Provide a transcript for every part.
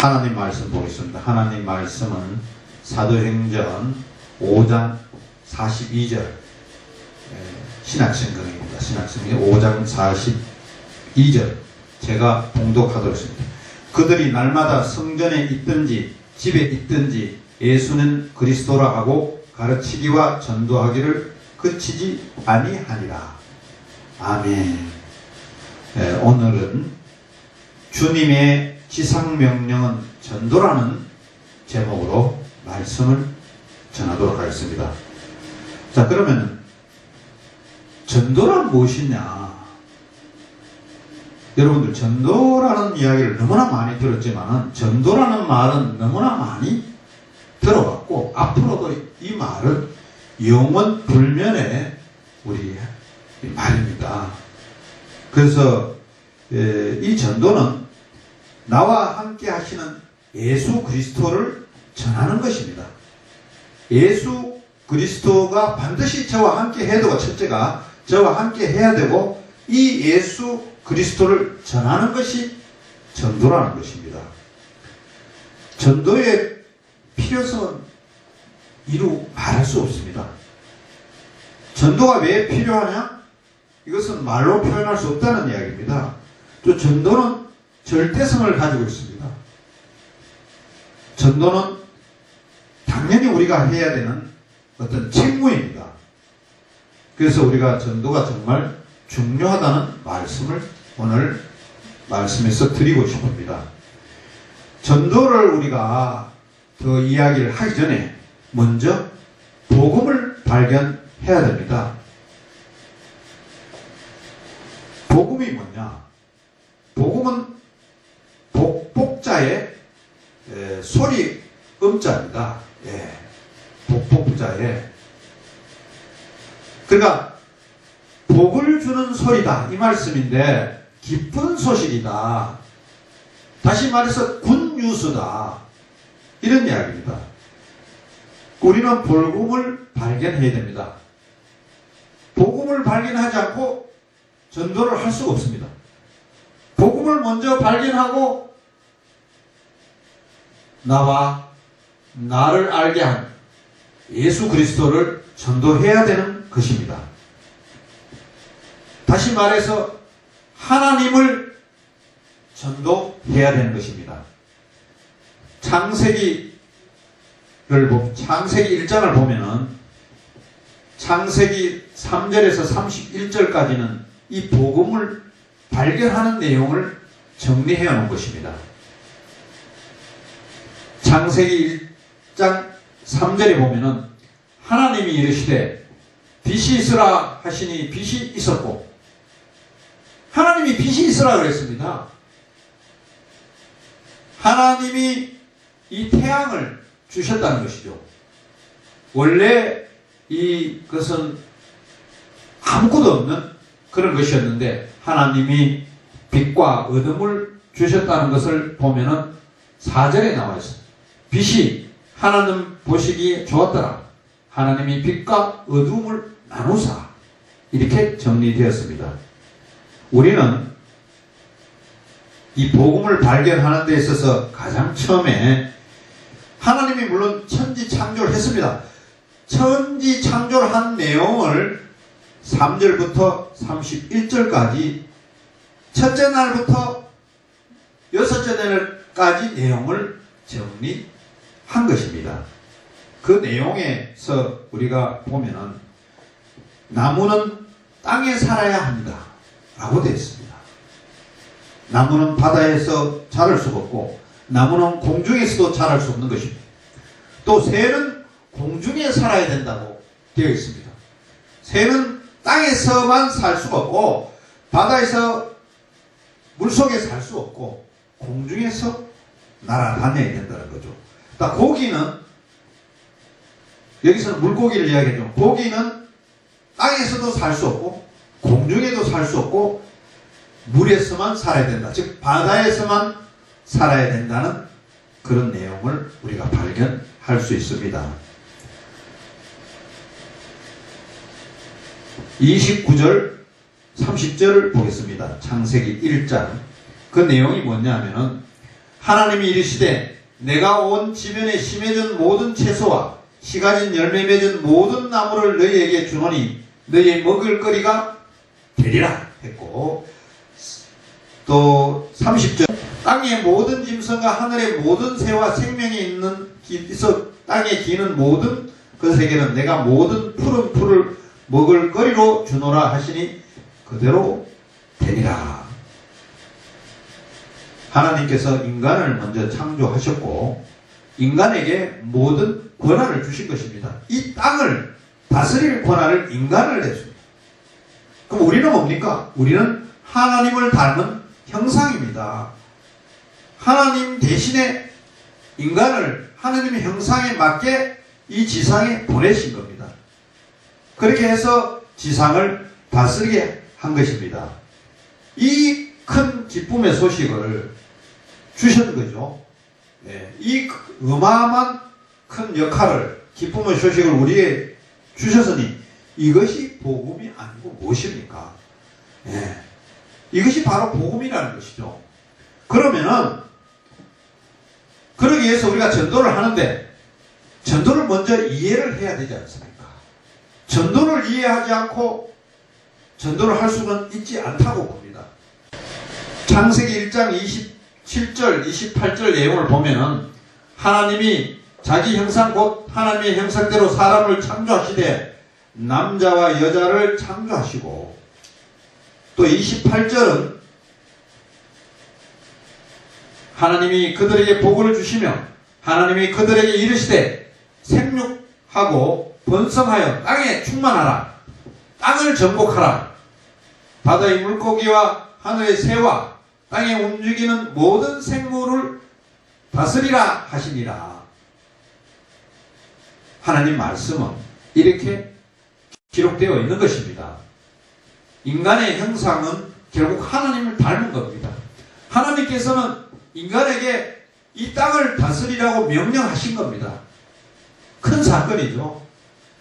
하나님 말씀 보겠습니다. 하나님 말씀은 사도행전 5장 42절 신학생 강의입니다. 신학생이 5장 42절 제가 봉독하도록 했습니다. 그들이 날마다 성전에 있든지 집에 있든지 예수는 그리스도라 하고 가르치기와 전도하기를 그치지 아니하니라. 아멘. 오늘은 주님의 지상명령은 전도라는 제목으로 말씀을 전하도록 하겠습니다. 자, 그러면 전도란 무엇이냐? 여러분들 전도라는 이야기를 너무나 많이 들었지만 전도라는 말은 너무나 많이 들어왔고 앞으로도 이 말은 영원 불면의 우리 말입니다. 그래서 이 전도는 나와 함께 하시는 예수 그리스도를 전하는 것입니다. 예수 그리스도가 반드시 저와 함께 해야 되고 첫째가 저와 함께 해야 되고 이 예수 그리스도를 전하는 것이 전도라는 것입니다. 전도의 필요성은 이루 말할 수 없습니다. 전도가 왜 필요하냐? 이것은 말로 표현할 수 없다는 이야기입니다. 또 전도는 절대성을 가지고 있습니다. 전도는 당연히 우리가 해야 되는 어떤 책무입니다. 그래서 우리가 전도가 정말 중요하다는 말씀을 오늘 말씀에서 드리고 싶습니다. 전도를 우리가 더 이야기를 하기 전에 먼저 복음을 발견해야 됩니다. 복음이 뭐냐? 복음은 복자의 소리 음자입니다. 복자의 그러니까 복을 주는 소리다 이 말씀인데 기쁜 소식이다. 다시 말해서 굿뉴스다 이런 이야기입니다. 우리는 복음을 발견해야 됩니다. 복음을 발견하지 않고 전도를 할 수가 없습니다. 복음을 먼저 발견하고 나와 나를 알게 한 예수 그리스도를 전도해야 되는 것입니다. 다시 말해서 하나님을 전도해야 되는 것입니다. 창세기 1장을 보면은 창세기 3절에서 31절까지는 이 복음을 발견하는 내용을 정리해 놓은 것입니다. 창세기 1장 3절에 보면은 하나님이 이르시되 빛이 있으라 하시니 빛이 있었고 하나님이 빛이 있으라 그랬습니다. 하나님이 이 태양을 주셨다는 것이죠. 원래 이것은 아무것도 없는 그런 것이었는데 하나님이 빛과 어둠을 주셨다는 것을 보면은 4절에 나와 있어요. 빛이 하나님 보시기에 좋았더라. 하나님이 빛과 어둠을 나누사. 이렇게 정리되었습니다. 우리는 이 복음을 발견하는 데 있어서 가장 처음에 하나님이 물론 천지 창조를 했습니다. 천지 창조를 한 내용을 3절부터 31절까지 첫째 날부터 여섯째 날까지 내용을 정리한 것입니다. 그 내용에서 우리가 보면은 나무는 땅에 살아야 합니다 라고 되어 있습니다. 나무는 바다에서 자랄 수가 없고 나무는 공중에서도 자랄 수 없는 것입니다. 또 새는 공중에 살아야 된다고 되어 있습니다. 새는 땅에서만 살 수가 없고 바다에서 물속에 살 수 없고 공중에서 날아다녀야 된다는 거죠. 그러니까 고기는 여기서는 물고기를 이야기하죠. 고기는 땅에서도 살 수 없고 공중에도 살 수 없고 물에서만 살아야 된다. 즉 바다에서만 살아야 된다는 그런 내용을 우리가 발견할 수 있습니다. 29절 30절을 보겠습니다. 창세기 1장 그 내용이 뭐냐면은 하나님이 이르시되 내가 온 지면에 심해진 모든 채소와 씨가진 열매 맺은 모든 나무를 너희에게 주노니 너희의 먹을 거리가 되리라 했고, 또 30절 땅의 모든 짐승과 하늘의 모든 새와 생명이 있어 땅에 기는 모든 것에게는 내가 모든 푸른 풀을 먹을 거리로 주노라 하시니 그대로 되리라. 하나님께서 인간을 먼저 창조하셨고 인간에게 모든 권한을 주신 것입니다. 이 땅을 다스릴 권한을 인간을 냈습니다. 그럼 우리는 뭡니까? 우리는 하나님을 닮은 형상입니다. 하나님 대신에 인간을 하나님의 형상에 맞게 이 지상에 보내신 겁니다. 그렇게 해서 지상을 다스리게 한 것입니다. 이 큰 기쁨의 소식을 주신 거죠. 네, 이 어마어마한 큰 역할을, 기쁨의 소식을 우리에게 주셨으니 이것이 복음이 아니고 무엇입니까? 네, 이것이 바로 복음이라는 것이죠. 그러면은 그러기 위해서 우리가 전도를 하는데 전도를 먼저 이해를 해야 되지 않습니까? 전도를 이해하지 않고 전도를 할 수는 있지 않다고 봅니다. 창세기 1장 27절, 28절 내용을 보면은 하나님이 자기 형상 곧 하나님의 형상대로 사람을 창조하시되 남자와 여자를 창조하시고, 또 28절은 하나님이 그들에게 복을 주시며 하나님이 그들에게 이르시되 생육하고 번성하여 땅에 충만하라. 땅을 정복하라. 바다의 물고기와 하늘의 새와 땅에 움직이는 모든 생물을 다스리라 하시니라. 하나님 말씀은 이렇게 기록되어 있는 것입니다. 인간의 형상은 결국 하나님을 닮은 겁니다. 하나님께서는 인간에게 이 땅을 다스리라고 명령하신 겁니다. 큰 사건이죠.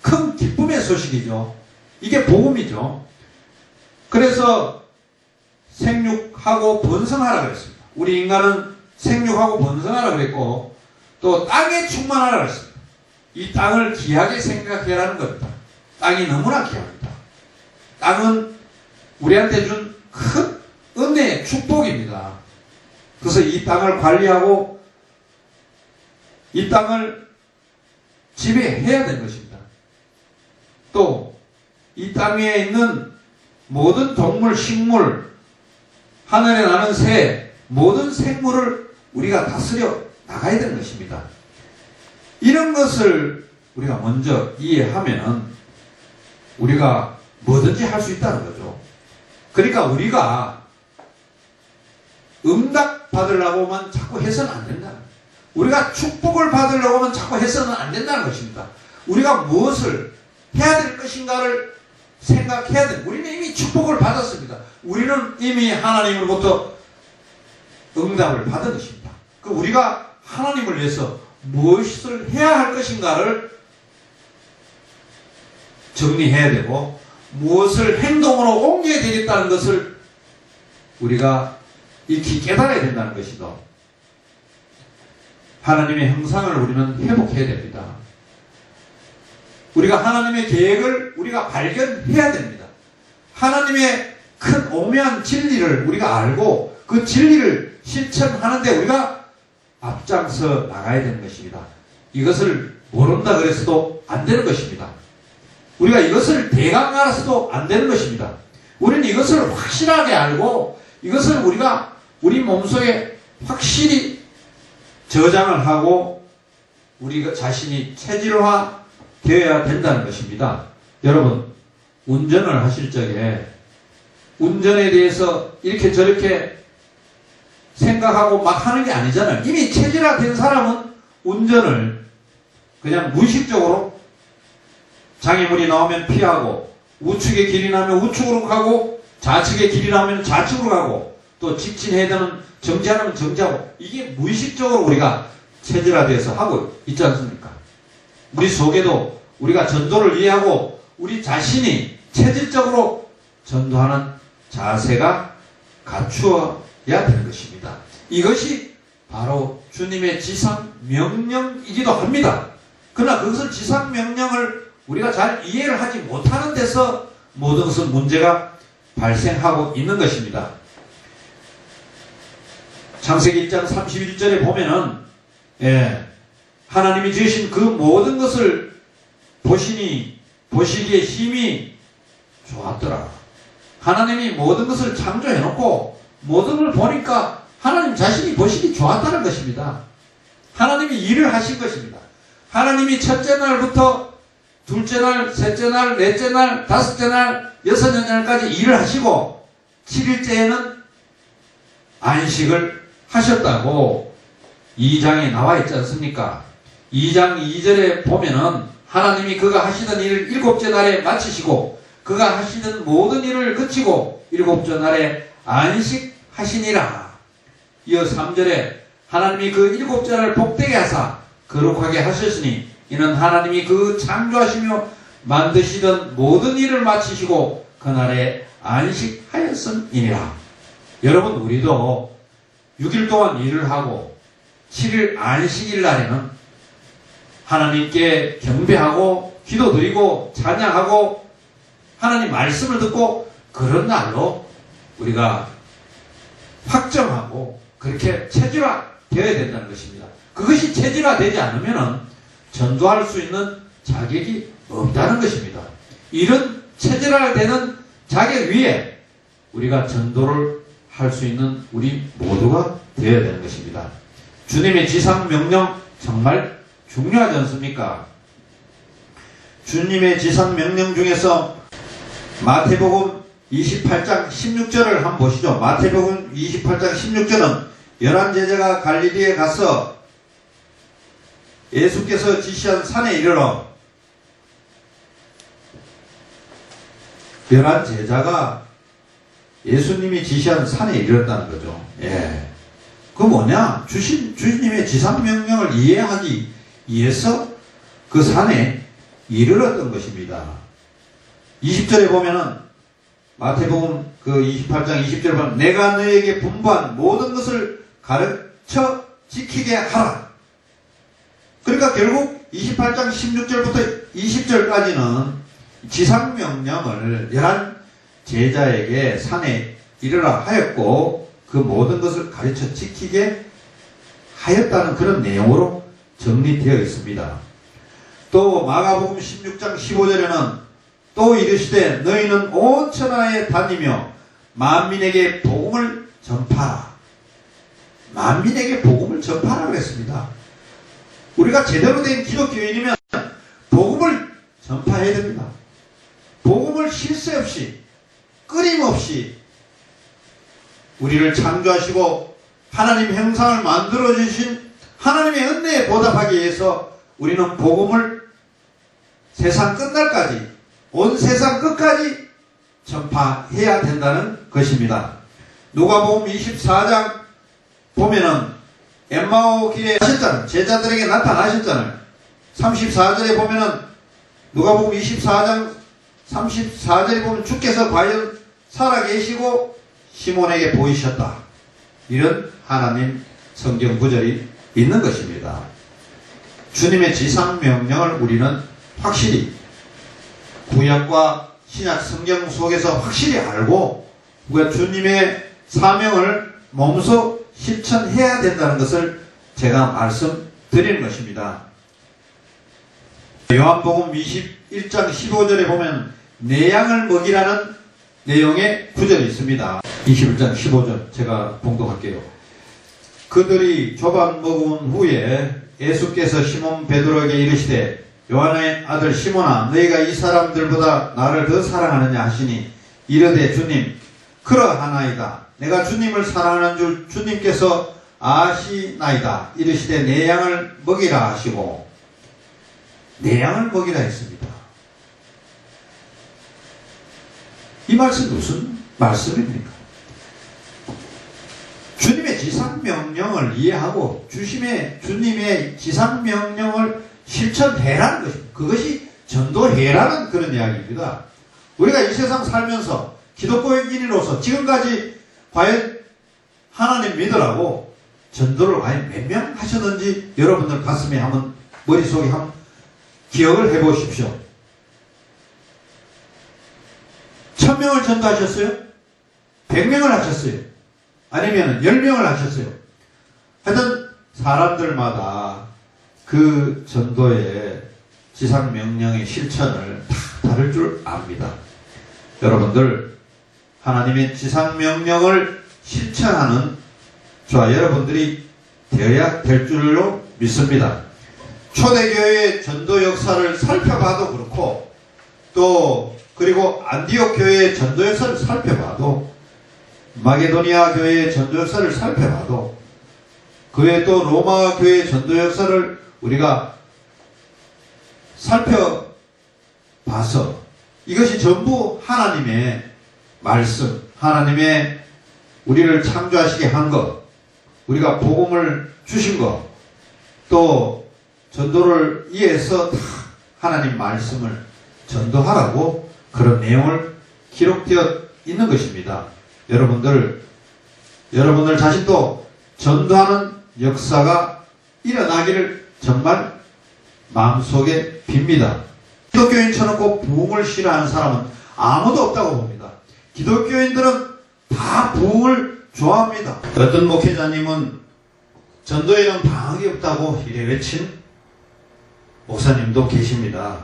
큰 기쁨의 소식이죠. 이게 복음이죠. 그래서 생육하고 번성하라 그랬습니다. 우리 인간은 생육하고 번성하라 그랬고, 또 땅에 충만하라 그랬습니다. 이 땅을 귀하게 생각해라는 겁니다. 땅이 너무나 귀합니다. 땅은 우리한테 준 큰 은혜의 축복입니다. 그래서 이 땅을 관리하고 이 땅을 지배해야 되는 것입니다. 또 이 땅에 있는 모든 동물, 식물, 하늘에 나는 새, 모든 생물을 우리가 다스려 나가야 되는 것입니다. 이런 것을 우리가 먼저 이해하면은 우리가 뭐든지 할 수 있다는 거죠. 그러니까 우리가 응답 받으려고만 자꾸 해서는 안 된다. 우리가 축복을 받으려고 하면 자꾸 해서는 안 된다는 것입니다. 우리가 무엇을 해야 될 것인가를 생각해야 돼. 우리는 이미 축복을 받았습니다. 우리는 이미 하나님으로부터 응답을 받은 것입니다. 그 우리가 하나님을 위해서 무엇을 해야 할 것인가를 정리해야 되고, 무엇을 행동으로 옮겨야 되겠다는 것을 우리가 익히 깨달아야 된다는 것이죠. 하나님의 형상을 우리는 회복해야 됩니다. 우리가 하나님의 계획을 우리가 발견해야 됩니다. 하나님의 큰 오묘한 진리를 우리가 알고 그 진리를 실천하는데 우리가 앞장서 나가야 되는 것입니다. 이것을 모른다 그래서도 안 되는 것입니다. 우리가 이것을 대강 알아서도 안 되는 것입니다. 우리는 이것을 확실하게 알고 이것을 우리가 우리 몸속에 확실히 저장을 하고 우리 자신이 체질화 되어야 된다는 것입니다. 여러분, 운전을 하실 적에 운전에 대해서 이렇게 저렇게 생각하고 막 하는 게 아니잖아요. 이미 체질화된 사람은 운전을 그냥 무의식적으로 장애물이 나오면 피하고, 우측에 길이 나면 우측으로 가고, 좌측에 길이 나오면 좌측으로 가고, 또 직진해야 되는 정지하면 정지하고, 이게 무의식적으로 우리가 체질화돼서 하고 있지 않습니까? 우리 속에도 우리가 전도를 이해하고 우리 자신이 체질적으로 전도하는 자세가 갖추어야 되는 것입니다. 이것이 바로 주님의 지상명령이기도 합니다. 그러나 그것을 지상명령을 우리가 잘 이해를 하지 못하는 데서 모든 것은 문제가 발생하고 있는 것입니다. 창세기 1장 31절에 보면은 하나님이 지으신 그 모든 것을 보시니 보시기에 힘이 좋았더라. 하나님이 모든 것을 창조해놓고 모든 걸 보니까 하나님 자신이 보시기 좋았다는 것입니다. 하나님이 일을 하신 것입니다. 하나님이 첫째 날부터 둘째 날, 셋째 날, 넷째 날, 다섯째 날, 여섯째 날까지 일을 하시고 7일째에는 안식을 하셨다고 2장에 나와 있지 않습니까? 2장 2절에 보면은 하나님이 그가 하시던 일을 7째 날에 마치시고 그가 하시던 모든 일을 그치고 7째 날에 안식하시니라. 이어 3절에 하나님이 그 7째 날을 복되게 하사 거룩하게 하셨으니 이는 하나님이 그 창조하시며 만드시던 모든 일을 마치시고 그날에 안식하였음이니라. 여러분, 우리도 6일 동안 일을 하고 7일 안식일 날에는 하나님께 경배하고 기도드리고 찬양하고 하나님 말씀을 듣고 그런 날로 우리가 확정하고 그렇게 체질화 되어야 된다는 것입니다. 그것이 체질화되지 않으면 전도할 수 있는 자격이 없다는 것입니다. 이런 체질화되는 자격 위에 우리가 전도를 할 수 있는 우리 모두가 되어야 되는 것입니다. 주님의 지상명령 정말 중요하지 않습니까? 주님의 지상명령 중에서 마태복음 28장 16절을 한번 보시죠. 마태복음 28장 16절은 11제자가 갈릴리에 가서 예수께서 지시한 산에 이르러 11제자가 예수님이 지시한 산에 이르렀다는 거죠. 그 뭐냐? 주님의 지상명령을 이해하기 위해서 그 산에 이르렀던 것입니다. 20절에 보면은 마태복음 그 28장 20절에 보면 내가 너에게 분부한 모든 것을 가르쳐 지키게 하라. 그러니까 결국 28장 16절부터 20절까지는 지상명령을 11제자에게 산에 이르라 하였고 그 모든 것을 가르쳐 지키게 하였다는 그런 내용으로 정리되어 있습니다. 또 마가복음 16장 15절에는 또 이르시되 너희는 온 천하에 다니며 만민에게 복음을 전파하라. 만민에게 복음을 전파하라 그랬습니다. 우리가 제대로 된 기독교인이면 복음을 전파해야 됩니다. 복음을 쉴 새 없이 끊임없이 우리를 창조하시고 하나님 형상을 만들어주신 하나님의 은혜에 보답하기 위해서 우리는 복음을 세상 끝날까지 온 세상 끝까지 전파해야 된다는 것입니다. 누가복음 24장 보면은 엠마오 길에 하셨잖아요. 제자들에게 나타나셨잖아요. 34절에 보면은 누가복음 24장 34절에 보면 주께서 과연 살아계시고 시몬에게 보이셨다. 이런 하나님 성경 구절이 있는 것입니다. 주님의 지상명령을 우리는 확실히 구약과 신약 성경 속에서 확실히 알고 우리가 주님의 사명을 몸소 실천해야 된다는 것을 제가 말씀드리는 것입니다. 요한복음 21장 15절에 보면 내 양을 먹이라는 내용의 구절이 있습니다. 21장 15절 제가 봉독할게요. 그들이 조각 먹은 후에 예수께서 시몬 베드로에게 이르시되 요한의 아들 시몬아 너희가 이 사람들보다 나를 더 사랑하느냐 하시니 이르되 주님 그러하나이다. 내가 주님을 사랑하는 줄 주님께서 아시나이다. 이르시되 내 양을 먹이라 하시고 내 양을 먹이라 했습니다. 이 말씀 무슨 말씀입니까? 주님의 지상명령을 이해하고 주님의 지상명령을 실천해라는 것입니다. 그것이 전도해라는 그런 이야기입니다. 우리가 이 세상 살면서 기독교인으로서 지금까지 과연 하나님 믿으라고 전도를 과연 몇 명 하셨는지 여러분들 가슴에 한번 머릿속에 한번 기억을 해보십시오. 1000명을 전도하셨어요? 100명을 하셨어요? 아니면 10명을 하셨어요? 하여튼 사람들마다 그 전도의 지상명령의 실천을 다 다를 줄 압니다. 여러분들 하나님의 지상명령을 실천하는 저와 여러분들이 되어야 될 줄로 믿습니다. 초대교회의 전도 역사를 살펴봐도 그렇고 또 그리고 안디옥 교회의 전도 역사를 살펴봐도 마게도니아 교회의 전도 역사를 살펴봐도 그 외에 또 로마 교회의 전도 역사를 우리가 살펴봐서 이것이 전부 하나님의 말씀, 하나님의 우리를 창조하시게 한 것, 우리가 복음을 주신 것, 또 전도를 위해서 다 하나님 말씀을 전도하라고 그런 내용을 기록되어 있는 것입니다. 여러분들 자신도 전도하는 역사가 일어나기를 정말 마음속에 빕니다. 기독교인처럼 꼭 부흥을 싫어하는 사람은 아무도 없다고 봅니다. 기독교인들은 다 부흥을 좋아합니다. 어떤 목회자님은 전도에는 방학이 없다고 이래 외친 목사님도 계십니다.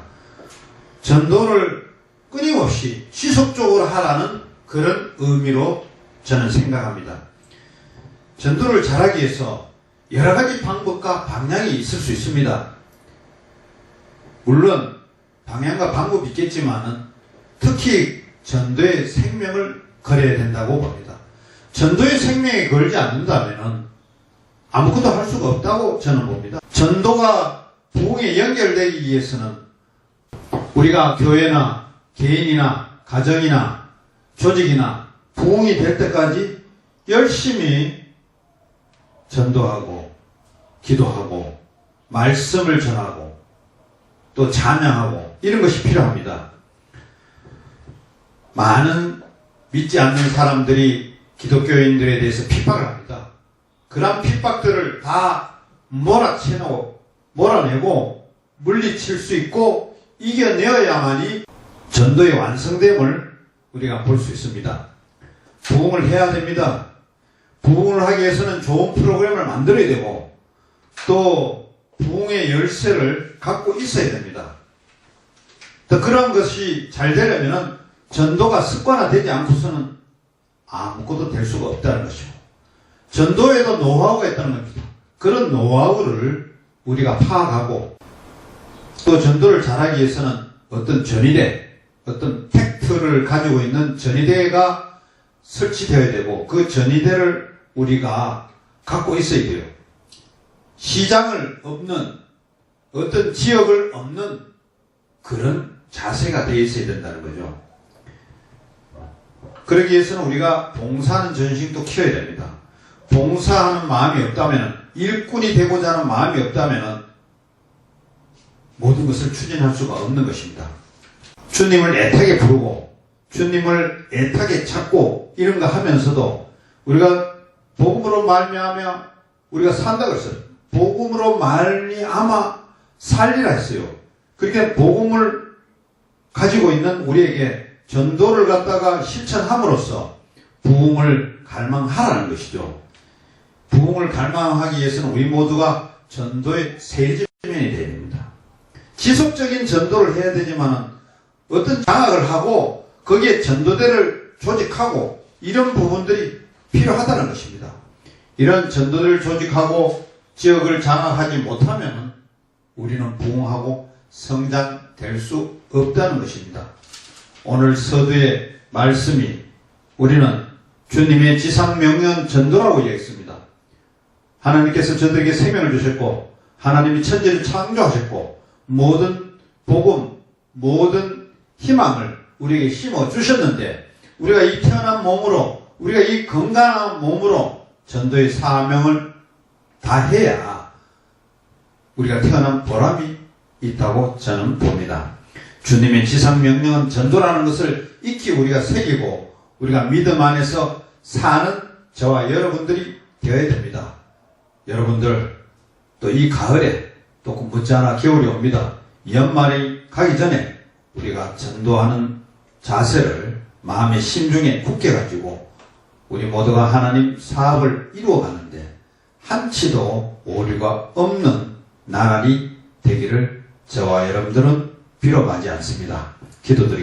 전도를 끊임없이 지속적으로 하라는 그런 의미로 저는 생각합니다. 전도를 잘하기 위해서 여러 가지 방법과 방향이 있을 수 있습니다. 물론 방향과 방법이 있겠지만은 특히 전도의 생명을 걸어야 된다고 봅니다. 전도의 생명에 걸지 않는다면 아무것도 할 수가 없다고 저는 봅니다. 전도가 부흥에 연결되기 위해서는 우리가 교회나 개인이나 가정이나 조직이나 부흥이 될 때까지 열심히 전도하고 기도하고 말씀을 전하고 또 찬양하고 이런 것이 필요합니다. 많은 믿지 않는 사람들이 기독교인들에 대해서 핍박을 합니다. 그런 핍박들을 다 몰아내고 물리칠 수 있고 이겨내어야만이 전도의 완성됨을 우리가 볼 수 있습니다. 부흥을 해야 됩니다. 부흥을 하기 위해서는 좋은 프로그램을 만들어야 되고 또 부흥의 열쇠를 갖고 있어야 됩니다. 또 그런 것이 잘 되려면 전도가 습관화되지 않고서는 아무것도 될 수가 없다는 것이고 전도에도 노하우가 있다는 겁니다. 그런 노하우를 우리가 파악하고 또 전도를 잘하기 위해서는 어떤 전위대, 어떤 팩트를 가지고 있는 전위대가 설치되어야 되고 그 전위대를 우리가 갖고 있어야 돼요. 시장을 없는 어떤 지역을 없는 그런 자세가 되어 있어야 된다는 거죠. 그러기 위해서는 우리가 봉사하는 전심도 키워야 됩니다. 봉사하는 마음이 없다면 일꾼이 되고자 하는 마음이 없다면 모든 것을 추진할 수가 없는 것입니다. 주님을 애타게 부르고 주님을 애타게 찾고 이런 거 하면서도 우리가 복음으로 말미암아 우리가 산다고 했어요. 복음으로 말미암아 살리라 했어요. 그렇게 복음을 가지고 있는 우리에게 전도를 갖다가 실천함으로써 부흥을 갈망하라는 것이죠. 부흥을 갈망하기 위해서는 우리 모두가 전도의 세지면이 되어야 됩니다. 지속적인 전도를 해야 되지만 어떤 장악을 하고 거기에 전도대를 조직하고 이런 부분들이 필요하다는 것입니다. 이런 전도대를 조직하고 지역을 장악하지 못하면 우리는 부흥하고 성장될 수 없다는 것입니다. 오늘 서두의 말씀이 우리는 주님의 지상명령 전도라고 얘기했습니다. 하나님께서 저들에게 생명을 주셨고 하나님이 천지를 창조하셨고 모든 복음, 모든 희망을 우리에게 심어주셨는데 우리가 이 태어난 몸으로 우리가 이 건강한 몸으로 전도의 사명을 다해야 우리가 태어난 보람이 있다고 저는 봅니다. 주님의 지상명령은 전도라는 것을 익히 우리가 새기고 우리가 믿음 안에서 사는 저와 여러분들이 되어야 됩니다. 여러분들 또 이 가을에 또 못지않아 겨울이 옵니다. 연말이 가기 전에 우리가 전도하는 자세를 마음의 심중에 굳게 가지고 우리 모두가 하나님 사업을 이루어가는데 한치도 오류가 없는 나날이 되기를 저와 여러분들은 빌어가지 않습니다. 기도드리겠습니다.